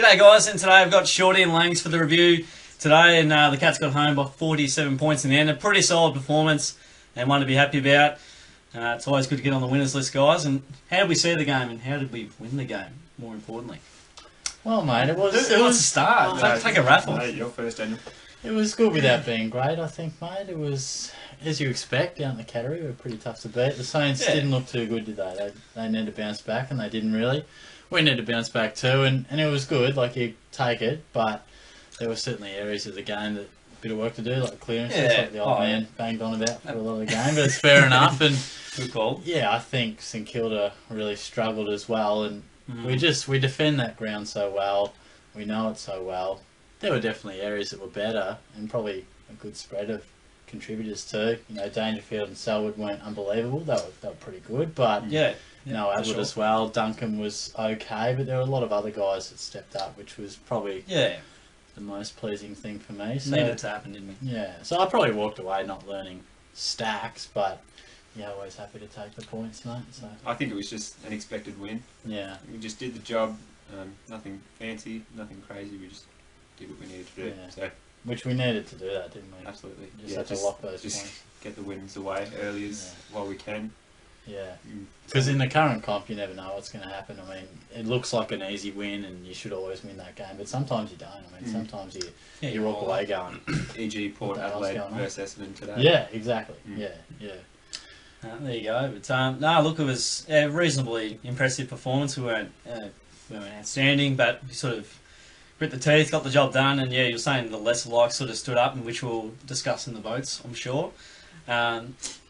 G'day guys, and today I've got Shorty and Langs for the review today, and the Cats got home by 47 points in the end. A pretty solid performance and one to be happy about. It's always good to get on the winners list, guys. And how did we see the game, and how did we win the game, more importantly? Well, mate, it was... Who wants to start? Take a raffle. Mate, you're first, Daniel. It was good without being great, I think, mate. It was, as you expect, down the Cattery. Were pretty tough to beat. The Saints didn't look too good, did they? They needed to bounce back, and they didn't really. We needed to bounce back too, and it was good. Like, you take it, but there were certainly areas of the game that a bit of work to do, like clearances, like the old man banged on about for a lot of the game, but it's fair enough. And good call. Yeah, I think St Kilda really struggled as well, and we defend that ground so well. We know it so well. There were definitely areas that were better, and probably a good spread of contributors too. You know, Dangerfield and Selwood weren't unbelievable. They were pretty good, but you know, Adelaide as well. Duncan was okay, but there were a lot of other guys that stepped up, which was probably the most pleasing thing for me. So, needed to happen, didn't we? Yeah, so I probably walked away not learning stacks, but yeah, always happy to take the points, mate. So I think it was just an expected win. Yeah, we just did the job. Nothing fancy, nothing crazy. We just did what we needed to do. Yeah. So, which we needed to do that, didn't we? Absolutely. Just had to lock those just points. Get the wins away early while we can. Yeah, because in the current comp, you never know what's going to happen. I mean, it looks like an easy win, and you should always win that game, but sometimes you don't. I mean, sometimes you walk away going. E.g. Port Adelaide versus Essendon today. Yeah, exactly. Yeah. There you go. But no, look, it was a reasonably impressive performance. We weren't outstanding, but we sort of grit the teeth, got the job done, and yeah, you're saying the lesser likes sort of stood up, and which we'll discuss in the votes, I'm sure.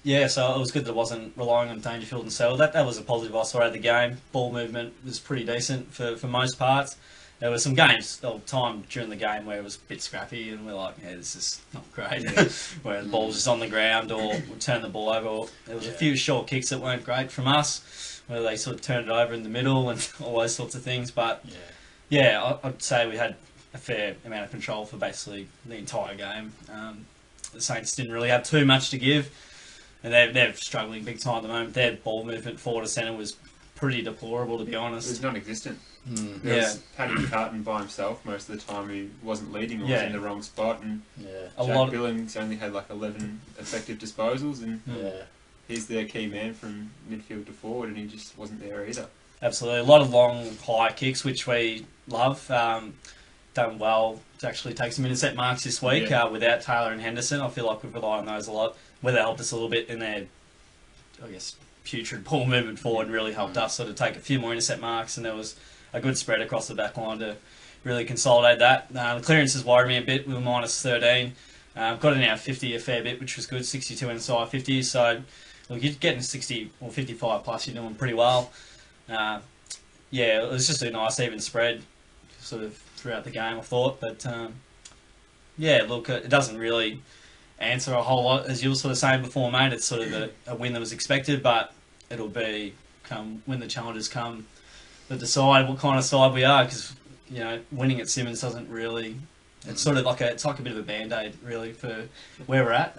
Yeah, so it was good that it wasn't relying on Dangerfield and Selwood. That was a positive I saw out of the game. Ball movement was pretty decent for most parts. There were some games, time during the game where it was a bit scrappy, and we're like, yeah, this is not great. Where the ball's just on the ground, or we'll turn the ball over. Or there was a few short kicks that weren't great from us, where they sort of turned it over in the middle and all those sorts of things. But yeah, I'd say we had a fair amount of control for basically the entire game. The Saints didn't really have too much to give, and they're struggling big time at the moment. Their ball movement forward to centre was pretty deplorable, to be honest. It was non-existent. There was Paddy Carton by himself most of the time. He wasn't leading or was in the wrong spot, and Jack Billings only had like 11 effective disposals, and he's their key man from midfield to forward, and he just wasn't there either. Absolutely. A lot of long, high kicks, which we love. Done well to actually take some intercept marks this week without Taylor and Henderson. I feel like we've relied on those a lot, where they helped us a little bit in their, I guess, putrid ball movement forward, and really helped us sort of take a few more intercept marks, and there was a good spread across the back line to really consolidate that. The clearances worried me a bit. We were minus 13. Got in our 50 a fair bit, which was good, 62 inside 50. So look, you're getting 60 or 55 plus, you're doing pretty well. Yeah, it was just a nice even spread sort of throughout the game, I thought. But yeah, look, it doesn't really answer a whole lot, as you were sort of saying before, mate. It's sort of a win that was expected, but it'll be when the challenges come that decide what kind of side we are, because you know, winning at Simmons doesn't really. It's sort of like it's like a bit of a band-aid, really, for where we're at.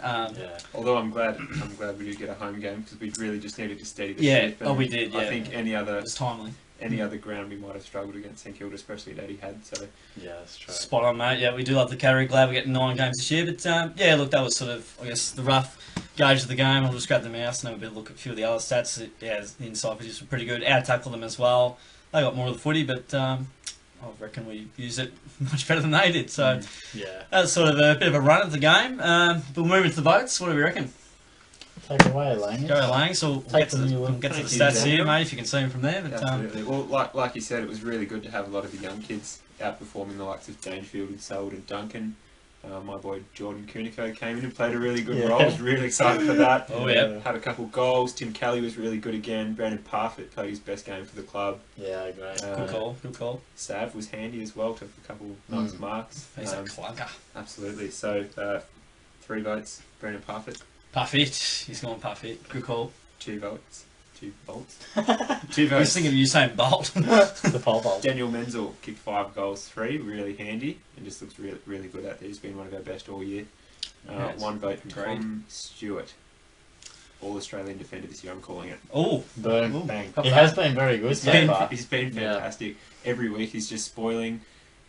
Although I'm glad we did get a home game, because we really just needed to steady the ship. Oh, we did. I think any other it was timely. Any other ground we might have struggled against St Kilda, especially that he had. So yeah, that's true. Spot on, mate. Yeah, we do love the Cattery. Glad we're getting 9 games this year. But yeah, look, that was sort of, I guess, the rough gauge of the game. I'll just grab the mouse and have a bit of a look at a few of the other stats. Yeah, the inside positions were pretty good. Out tackle them as well. They got more of the footy, but I reckon we used it much better than they did. So yeah, that's sort of a bit of a run at the game. We'll move into the votes. What do we reckon? Take it away, Lang. Go Lang. So we'll get to the stats here, mate, if you can see them from there. But, absolutely. Well, like you said, it was really good to have a lot of the young kids outperforming the likes of Dangerfield and Selwood and Duncan. My boy Jordan Cunico came in and played a really good role. I was really excited for that. Had a couple goals. Tim Kelly was really good again. Brandon Parfitt played his best game for the club. Yeah, great. Good call. Sav was handy as well, took a couple nice marks. He's a clunker. Absolutely. So 3 votes, Brandon Parfitt. Parfitt. He's gone Parfitt. Good call. 2 votes. 2 bolts. 2 votes. I was thinking of you saying bolt. The pole bolt. Daniel Menzel kicked 5 goals, 3, really handy, and just looks really good out there. He's been one of our best all year. 1 vote from Tom Stewart, All-Australian defender this year, I'm calling it. Oh, boom. Bang. He has been very good so far. He's been fantastic. Every week he's just spoiling.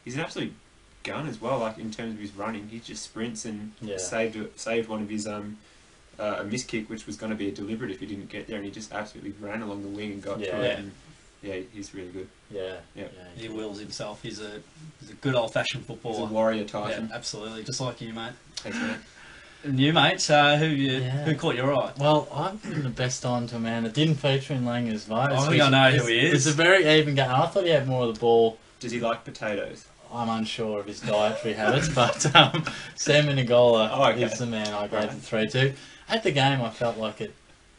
he's an absolute gun as well. Like in terms of his running, he just sprints and Yeah. saved one of his a miss kick, which was going to be a deliberate if he didn't get there, and he just absolutely ran along the wing and got to it. And yeah, he's really good. Yeah, yeah. He wills himself. He's a good old fashioned footballer. He's a warrior Tyson. Yeah, absolutely, just like you, mate. Thanks, mate. And you, mate, who caught your eye? Well, I've given the best on to a man that didn't feature in Langer's votes. I think I know who he is. It's a very even game. I thought he had more of the ball. Does he like potatoes? I'm unsure of his dietary habits, but Sam Menegola is the man I gave the 3 to. At the game, I felt like it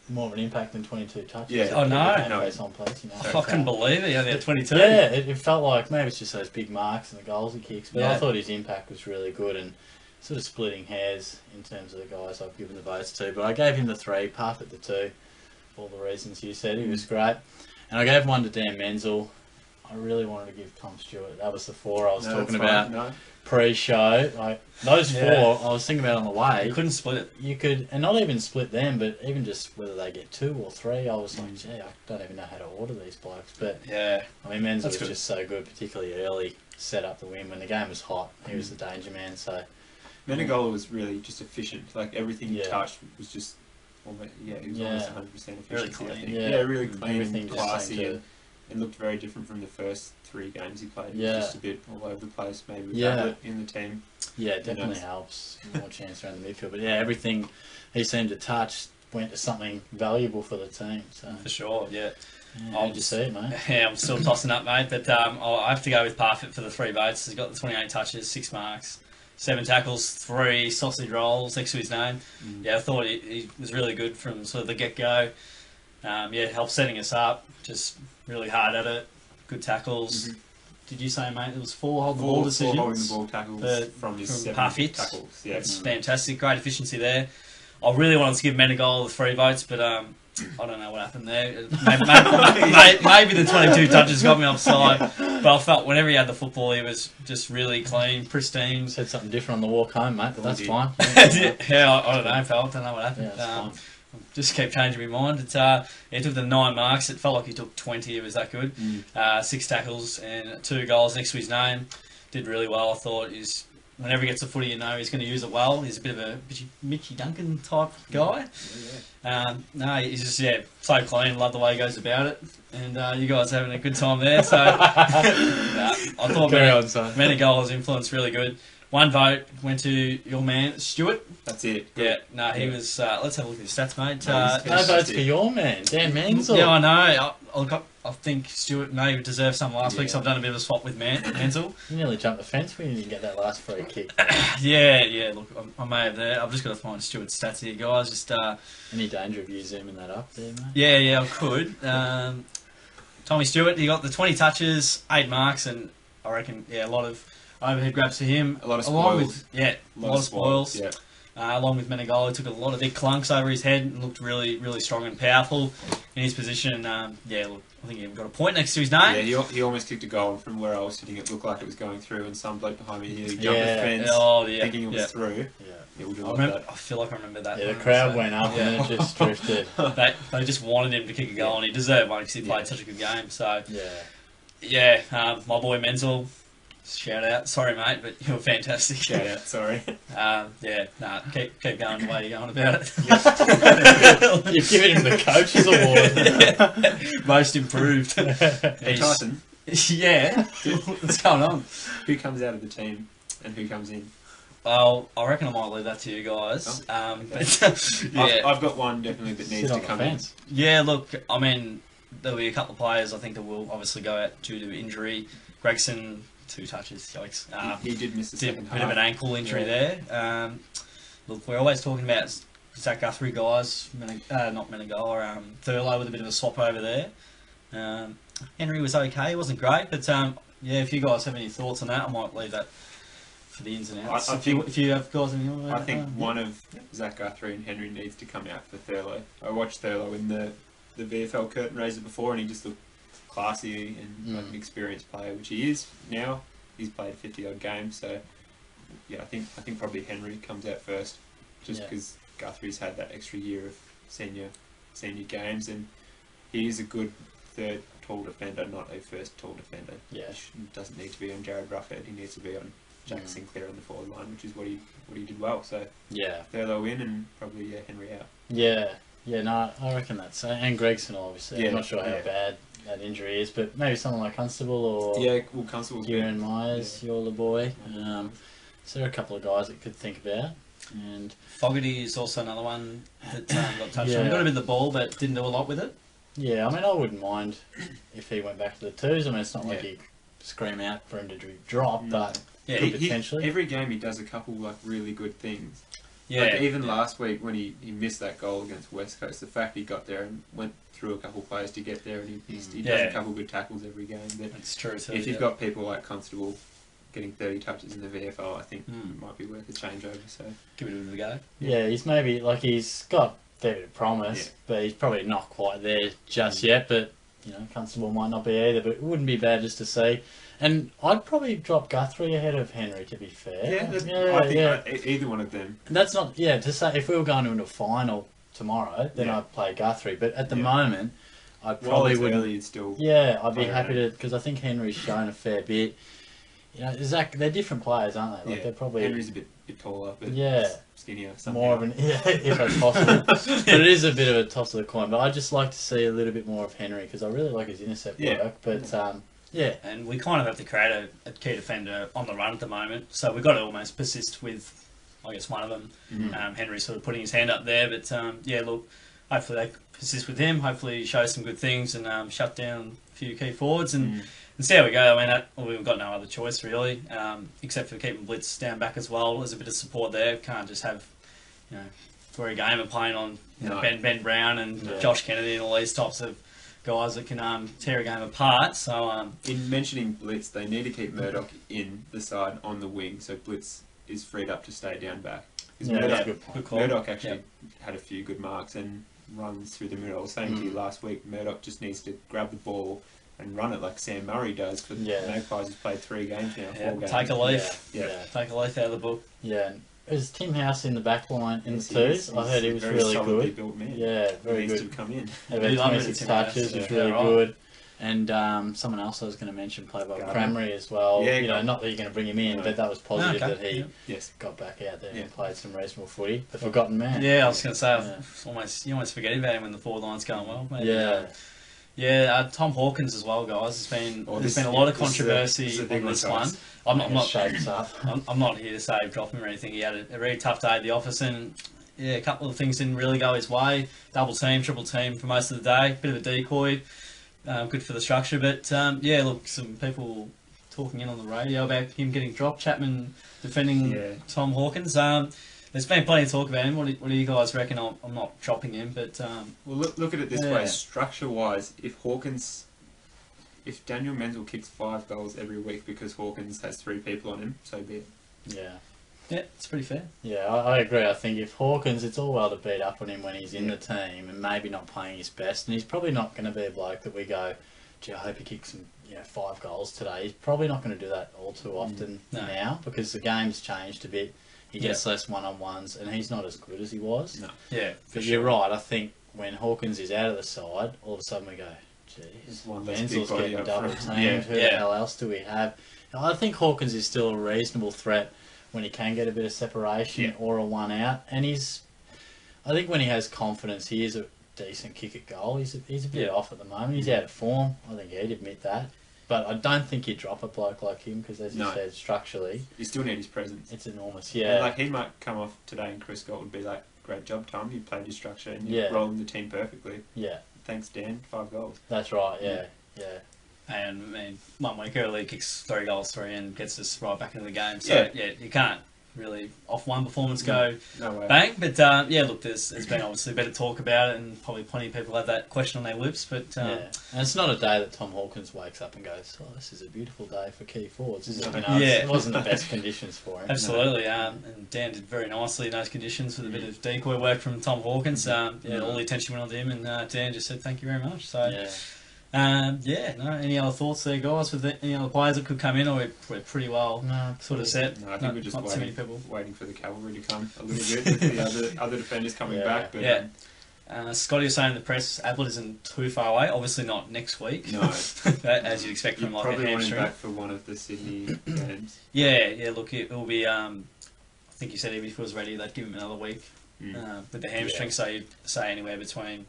more of an impact than 22 touches. Yeah, I know. Face on place, you know. I couldn't believe it. He only had 22. Yeah, it felt like maybe it's just those big marks and the goals he kicks, but Yeah. I thought his impact was really good and sort of splitting hairs in terms of the guys I've given the votes to. But I gave him the 3, Parfitt the 2, for all the reasons you said. He was great. And I gave 1 to Dan Menzel. I really wanted to give Tom Stewart. That was the 4 I was talking about pre-show. Like those 4, I was thinking about on the way. You couldn't split it. You could, and not even split them, but even just whether they get 2 or 3. I was like, gee, I don't even know how to order these blokes. But yeah, I mean, Menzel was just so good, particularly early, set up the win when the game was hot. He was the danger man. So Menegola was really just efficient. Like everything he touched was just, almost, it was almost 100% efficiency. Really clean. I think. Yeah, really clean and classy, and looked very different from the first 3 games he played. Yeah. Just a bit all over the place, maybe with Ablett in the team. Yeah, it definitely helps. More chance around the midfield. But yeah, everything he seemed to touch went to something valuable for the team. So for sure, yeah. How did you see it, mate? Yeah, I'm still tossing up, mate. But I have to go with Parfitt for the 3 votes. He's got the 28 touches, 6 marks, 7 tackles, 3 sausage rolls next to his name. Yeah, I thought he was really good from sort of the get-go. Helped setting us up. Just really hard at it. Good tackles. Did you say, mate, it was 4 holding the ball decisions? 4 holding the ball tackles from his 7 Parfitt. tackles. Yeah, it's fantastic. Great efficiency there. I really wanted to give Menegola the 3 votes, but I don't know what happened there. Maybe the 22 touches got me offside, but I felt whenever he had the football, he was just really clean, pristine. Said something different on the walk home, mate, but that's fine. Yeah, I don't know, pal. I don't know what happened. Yeah, just kept changing my mind. He took the 9 marks. It felt like he took 20. It was that good. 6 tackles and 2 goals next to his name. Did really well, I thought. Whenever he gets a footy, you know he's going to use it well. He's a bit of a Mitchy Duncan type guy. He's just so clean. Love the way he goes about it. And you guys are having a good time there. So I thought Menegola's influence really good. 1 vote went to your man Stewart. That's it. Yeah, he was. Let's have a look at his stats, mate. No votes for your man, Dan Menzel. Yeah, I know. I think Stewart maybe deserved some last week, so I've done a bit of a swap with Menzel. You nearly jumped the fence when you didn't get that last free kick. Yeah. Look, I may have there. I've just got to find Stewart's stats here, guys. Just any danger of you zooming that up there, mate? Yeah, I could. Tommy Stewart, he got the 20 touches, 8 marks, and I reckon a lot of overhead grabs for him. A lot of spoils. A lot of spoils. Yeah. Along with Menegola, he took a lot of big clunks over his head and looked really, really strong and powerful in his position. Look, I think he even got a point next to his name. Yeah, he almost kicked a goal from where I was sitting. It looked like it was going through, and some bloke behind me he jumped the fence thinking it was through. Yeah, I feel like I remember that. Yeah, the crowd went up and it just drifted. They just wanted him to kick a goal, and he deserved one because he played such a good game. So, my boy Menzel. Shout out. Sorry, mate, but you were fantastic. Shout out. Sorry. Keep going the way you're going about it. You've given him the coach's award. Most improved. Hey, Tyson. Yeah. What's going on? Who comes out of the team and who comes in? Well, I reckon I might leave that to you guys. I've got one definitely that needs to come in. Yeah, look, I mean, there'll be a couple of players I think that will obviously go out due to injury. Gregson, 2 touches, yikes. He did miss the second half. Bit of an ankle injury there. Look, we're always talking about Zach Guthrie guys, not Menegola, Thurlow with a bit of a swap over there. Henry was okay, he wasn't great, but if you guys have any thoughts on that, I might leave that for the ins and outs. If you have guys any I think one of Zach Guthrie and Henry needs to come out for Thurlow. I watched Thurlow in the VFL curtain raiser before, and he just looked classy and like an experienced player, which he is now. He's played 50 odd games, so I think probably Henry comes out first, just because Guthrie's had that extra year of senior games, and he is a good third tall defender, not a first tall defender. Yeah. He doesn't need to be on Jared Rufford. He needs to be on Jack Sinclair on the forward line, which is what he did well. So Thurlow in and probably Henry out. Yeah, no, I reckon that's and Gregson obviously. I'm not sure how bad that injury is, but maybe someone like Constable or Constable's Kieran Myers, you're the boy. So there are a couple of guys that could think about. And Fogarty is also another one that got touched on. Got a bit of the ball, but didn't do a lot with it. Yeah, I mean, I wouldn't mind if he went back to the twos. I mean, it's not like you scream out for him to drop, but potentially. Every game he does a couple like really good things. Yeah, like even last week when he missed that goal against West Coast, the fact he got there and went through a couple of players to get there, and he does a couple of good tackles every game. But that's true too. If you've got people like Constable getting 30 touches in the VFL, I think it might be worth a changeover. So give it a go. Yeah, he's maybe he's got fair bit of promise, but he's probably not quite there just yet. But Constable might not be either. But it wouldn't be bad just to see. And I'd probably drop Guthrie ahead of Henry, to be fair. I think either one of them. That's not, to say, if we were going into a final tomorrow, then I'd play Guthrie. But at the moment, I probably wouldn't. I'd be happy to, because I think Henry's shown a fair bit. Zach, they're different players, aren't they? They're probably Henry's a bit taller, but skinnier. Somehow. More of an, if that's possible. But it is a bit of a toss of the coin. But I'd just like to see a little bit more of Henry, because I really like his intercept work. But, and we kind of have to create a key defender on the run at the moment, so we've got to almost persist with, I guess, one of them. Henry sort of putting his hand up there, but look, hopefully they persist with him. Hopefully he shows some good things and shut down a few key forwards and see how we go. I mean, we've got no other choice really, except for keeping Blitz down back as well. There's a bit of support there. Can't just have, for a game of playing on Ben Brown and Josh Kennedy and all these types of guys that can tear a game apart. So in mentioning Blitz, they need to keep Murdoch in the side on the wing, so Blitz is freed up to stay down back. Murdoch actually had a few good marks and runs through the middle. I was saying to you last week, Murdoch just needs to grab the ball and run it like Sam Murray does for the Magpies, who's played 3 games now, 4 games. Take a leaf. Take a leaf out of the book. Is Tim House in the back line in the twos? I heard he was really good. Built man. Yeah, very good. To come in. About 26 touches, was really good. And someone else I was going to mention played by Cramry as well. Not that you're going to bring him in, but that was positive that he got back out there and played some reasonable footy. The forgotten man. Yeah, I was going to say, you almost forget about him when the forward line's going well. Maybe, Tom Hawkins as well, guys. There's been a lot of controversy on this one. I'm not here to say drop him or anything. He had a very tough day at the office, and a couple of things didn't really go his way. Double team, triple team for most of the day. Bit of a decoy. Good for the structure, but look, some people talking in on the radio about him getting dropped. Chapman defending Tom Hawkins. There's been plenty of talk about him. What do you guys reckon? I'm not chopping him, but well, look at it this way: structure-wise, if Daniel Menzel kicks 5 goals every week because Hawkins has 3 people on him, so be it. Yeah, it's pretty fair. Yeah, I agree. I think if Hawkins, it's all well to beat up on him when he's in the team and maybe not playing his best, and he's probably not going to be a bloke that we go, gee, I hope he kicks some 5 goals today. He's probably not going to do that all too often now because the game's changed a bit. He gets less one-on-ones, and he's not as good as he was. No. But you're right. I think when Hawkins is out of the side, all of a sudden we go, geez, Menzel's getting double teamed. Who the hell else do we have? I think Hawkins is still a reasonable threat when he can get a bit of separation or a one out. And I think when he has confidence, he is a decent kick at goal. He's a bit off at the moment. He's out of form. I think he'd admit that. But I don't think you drop a bloke like him because, as you said, structurally... You still need his presence. It's enormous, And he might come off today and Chris Scott would be like, great job, Tom. You played your structure and you're rolling the team perfectly. Thanks, Dan. 5 goals. That's right, And 1 week early, kicks 3 goals, 3 and gets us right back into the game. So, you can't really off one performance go bang. But, look, there's been obviously better talk about it and probably plenty of people have that question on their lips. But and it's not a day that Tom Hawkins wakes up and goes, oh, this is a beautiful day for key forwards, is it? It wasn't the best conditions for him. Absolutely. And Dan did very nicely in those conditions with a bit of decoy work from Tom Hawkins. All the attention went on to him and Dan just said thank you very much. So... any other thoughts there, guys, with any other players that could come in, or we're pretty well sort of set? No, I think we're just waiting for the cavalry to come a little bit with the other defenders coming back. But Scotty was saying in the press, Adelaide isn't too far away. Obviously not next week. No. As you'd expect from like a hamstring. Probably want him back for one of the Sydney games. Yeah, look, it will be, I think you said if he was ready, they'd give him another week with the hamstring, so you'd say anywhere between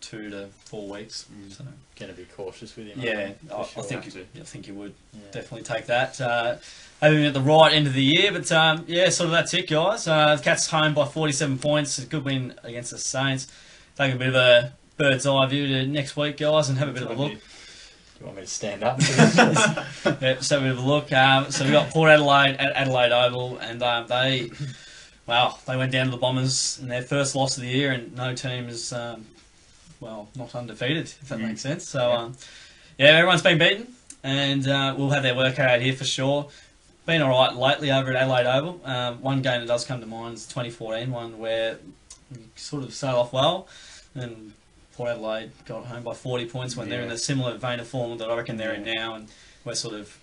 2 to 4 weeks. So going to be cautious with him. Yeah, I think you would definitely take that. Having him at the right end of the year, but sort of that's it, guys. The Cats home by 47 points. A good win against the Saints. Take a bit of a bird's eye view to next week, guys, and have a bit of a look. Do you want me to stand up? Just have a bit of a look. So we've got Port Adelaide at Adelaide Oval, and they went down to the Bombers in their first loss of the year, and no team is, not undefeated, if that makes sense. So, everyone's been beaten, and we'll have their work out here for sure. Been all right lately over at Adelaide Oval. One game that does come to mind is the 2014 one, where we sort of started off well, and Port Adelaide got home by 40 points when they're in a similar vein of form that I reckon they're in now, and we're sort of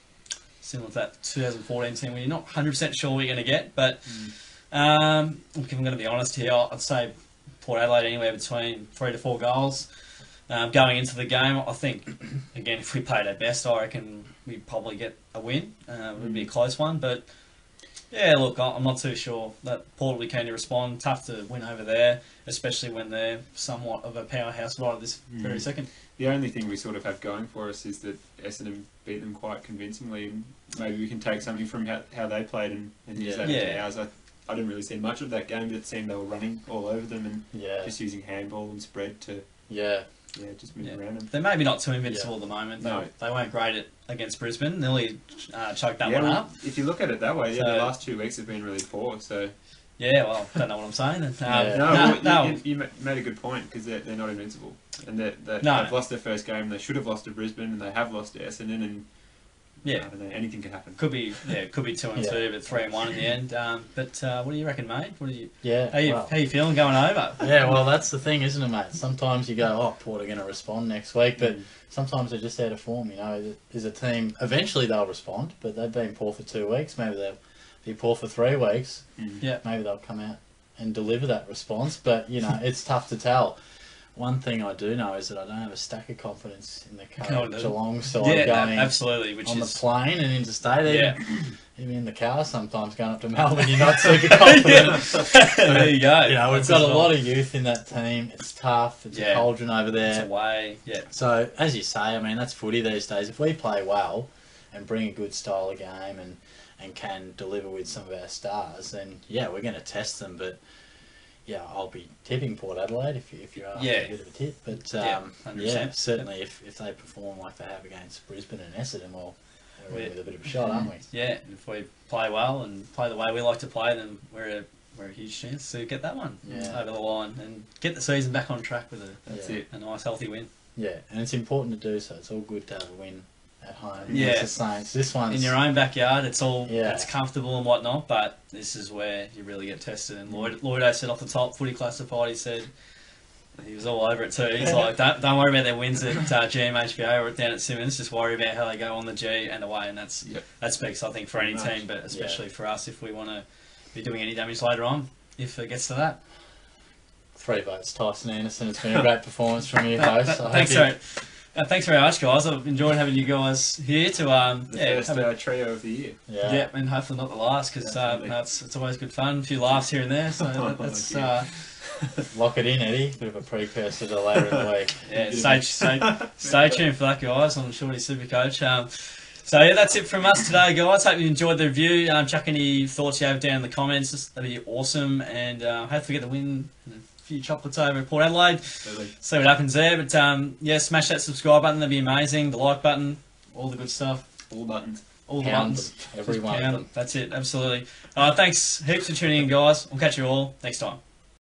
similar to that 2014 team where you're not 100% sure what you're going to get, but look, if I'm going to be honest here, I'd say Port Adelaide anywhere between 3 to 4 goals. Going into the game, I think, again, if we played our best, I reckon we'd probably get a win. It would be a close one, but yeah, look, I'm not too sure. That Port will be keen to respond. Tough to win over there, especially when they're somewhat of a powerhouse right at this very second. The only thing we sort of have going for us is that Essendon beat them quite convincingly, and maybe we can take something from how they played and use that into ours. I didn't really see much of that game, but it seemed they were running all over them and just using handball and spread to just move around them. They're maybe not too invincible at the moment. They weren't great against Brisbane. Nearly choked that one up. If you look at it that way, the last 2 weeks have been really poor. So yeah, well, don't know what I'm saying. You made a good point, because they're not invincible, and they've lost their first game. They should have lost to Brisbane, and they have lost to Essendon, and I don't know, anything can happen. Could be 2 and 2, but 3 and 1 in the end. But what do you reckon, mate? How you feeling going over? Yeah, well, that's the thing, isn't it, mate? Sometimes you go, Port are going to respond next week, but sometimes they're just out of form. You know, there's a team. Eventually they'll respond, but they've been poor for 2 weeks. Maybe they'll be poor for 3 weeks. Maybe they'll come out and deliver that response. But it's tough to tell. One thing I do know is that I don't have a stack of confidence in the current Geelong side going absolutely, on the plane and interstate. Even in the car sometimes going up to Melbourne, you're not super confident. There you go. We've got a lot of youth in that team. It's tough. It's a cauldron over there. It's away. So, as you say, I mean, that's footy these days. If we play well and bring a good style of game and can deliver with some of our stars, then, we're going to test them. But I'll be tipping Port Adelaide if you're after a bit of a tip. But certainly if they perform like they have against Brisbane and Essendon, we're with a bit of a shot, aren't we? Yeah, if we play well and play the way we like to play, then we're a huge chance to get that one over the line and get the season back on track with a nice healthy win. Yeah, and it's important to do so. It's all good to have a win at home. It's the Saints. This one's in your own backyard. It's all it's comfortable and whatnot, but this is where you really get tested. And Lloyd said off the top, Footy Classified, he said he was all over it too. He's like, don't worry about their wins at GMHBA or down at Simmons. Just worry about how they go on the G and away, and that speaks, I think, for any team, but especially for us if we want to be doing any damage later on, if it gets to that. 3 votes, Tyson Anderson. It's been a great performance from you, host. Thanks very much, guys. I've enjoyed having you guys here to the first trio of the year. Yeah, and hopefully not the last, because it's always good fun. A few laughs here and there, so that's lock it in, Eddie. Bit of a precursor to later in the week. Yeah, stay tuned for that, guys. On Shorty Supercoach. So that's it from us today, guys. Hope you enjoyed the review. Chuck any thoughts you have down in the comments. That'd be awesome, and hopefully get the win. Few chocolates over at Port Adelaide. See what happens there. But smash that subscribe button. That'd be amazing. The like button, all the good stuff. All buttons. All the buttons. Every one of them. That's it. Absolutely. Thanks heaps for tuning in, guys. We'll catch you all next time.